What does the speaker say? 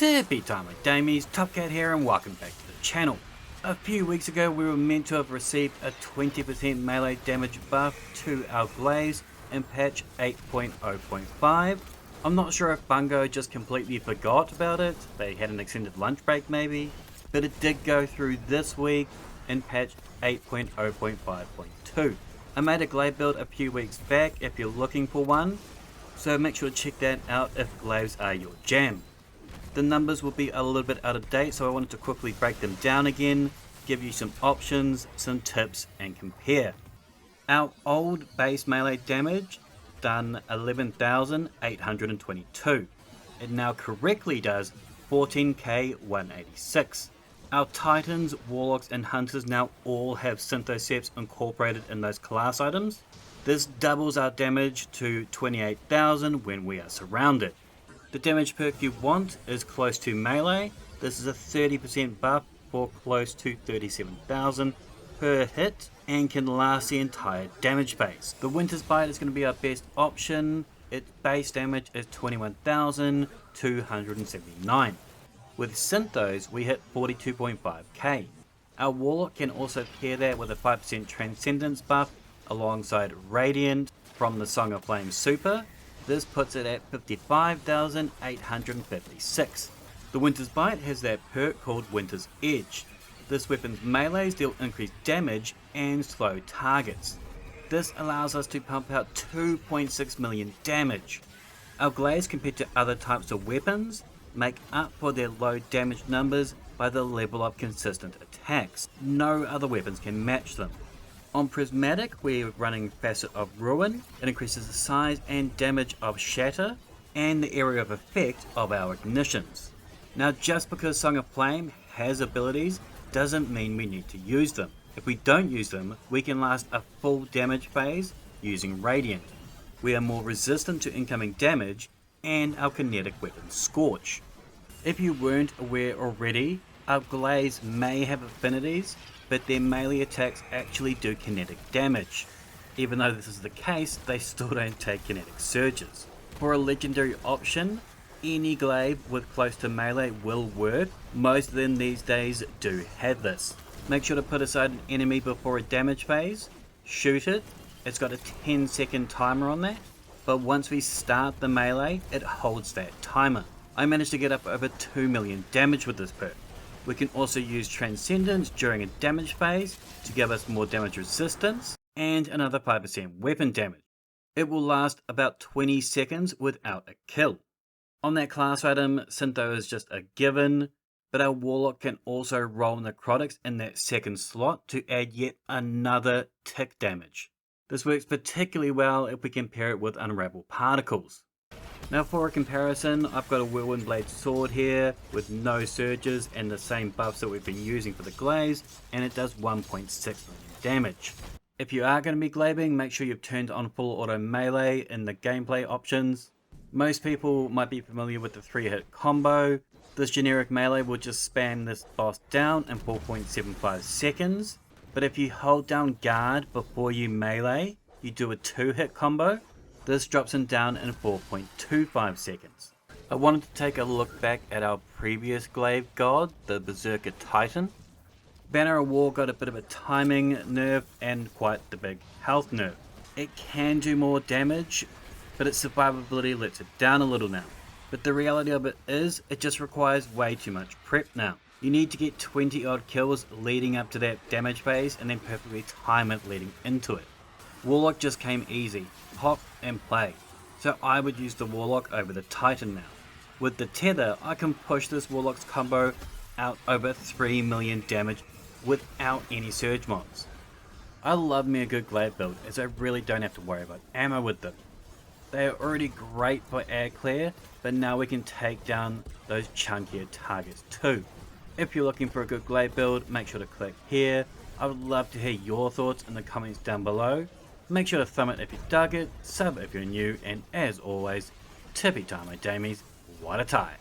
Tippy time with Damies, Top Cat here and welcome back to the channel. A few weeks ago we were meant to have received a 20% melee damage buff to our Glaives in patch 8.0.5. I'm not sure if Bungie just completely forgot about it, they had an extended lunch break maybe, but it did go through this week in patch 8.0.5.2. I made a Glaive build a few weeks back if you're looking for one, so make sure to check that out if Glaives are your jam. The numbers will be a little bit out of date, so I wanted to quickly break them down again, give you some options, some tips and compare. Our old base melee damage done 11,822. It now correctly does 14k 186. Our Titans, Warlocks and Hunters now all have Synthoceps incorporated in those class items. This doubles our damage to 28,000 when we are surrounded. The damage perk you want is close to melee. This is a 30% buff for close to 37,000 per hit and can last the entire damage phase. The Winter's Bite is going to be our best option. Its base damage is 21,279. With Synthos we hit 42.5k. Our Warlock can also pair that with a 5% Transcendence buff alongside Radiant from the Song of Flame Super. This puts it at 55,856. The Winter's Bite has that perk called Winter's Edge. This weapon's melees deal increased damage and slow targets. This allows us to pump out 2.6 million damage. Our Glaives compared to other types of weapons make up for their low damage numbers by the level of consistent attacks. No other weapons can match them. On Prismatic we're running Facet of Ruin. It increases the size and damage of Shatter and the area of effect of our ignitions. Now just because Song of Flame has abilities doesn't mean we need to use them. If we don't use them we can last a full damage phase using Radiant. We are more resistant to incoming damage and our kinetic weapon Scorch. If you weren't aware already, our Glaives may have affinities, but their melee attacks actually do kinetic damage. Even though this is the case, they still don't take kinetic surges. For a legendary option, any Glaive with close to melee will work. Most of them these days do have this. Make sure to put aside an enemy before a damage phase, shoot it. It's got a 10-second timer on that, but once we start the melee, it holds that timer. I managed to get up over 2 million damage with this perk. We can also use Transcendence during a damage phase to give us more damage resistance and another 5% weapon damage. It will last about 20 seconds without a kill. On that class item, Syntho is just a given, but our Warlock can also roll Necrotics in that second slot to add yet another tick damage. This works particularly well if we compare it with Unravel Particles. Now for a comparison, I've got a Whirlwind Blade sword here with no surges and the same buffs that we've been using for the Glaives, and it does 1.6 million damage. If you are going to be glaving, make sure you've turned on full auto melee in the gameplay options. Most people might be familiar with the 3-hit combo. This generic melee will just spam this boss down in 4.75 seconds, but if you hold down guard before you melee, you do a 2-hit combo. This drops him down in 4.25 seconds. I wanted to take a look back at our previous Glaive god, the Berserker Titan. Banner of War got a bit of a timing nerf and quite the big health nerf. It can do more damage, but its survivability lets it down a little now. But the reality of it is, it just requires way too much prep now. You need to get 20 odd kills leading up to that damage phase and then perfectly time it leading into it. Warlock just came easy, pop and play, so I would use the Warlock over the Titan now. With the tether, I can push this Warlock's combo out over 3 million damage without any surge mobs. I love me a good Glaive build as I really don't have to worry about ammo with them. They are already great for air clear, but now we can take down those chunkier targets too. If you're looking for a good Glaive build, make sure to click here. I would love to hear your thoughts in the comments down below. Make sure to thumb it if you dug it, sub if you're new, and as always, tippy time my damies, what a tie.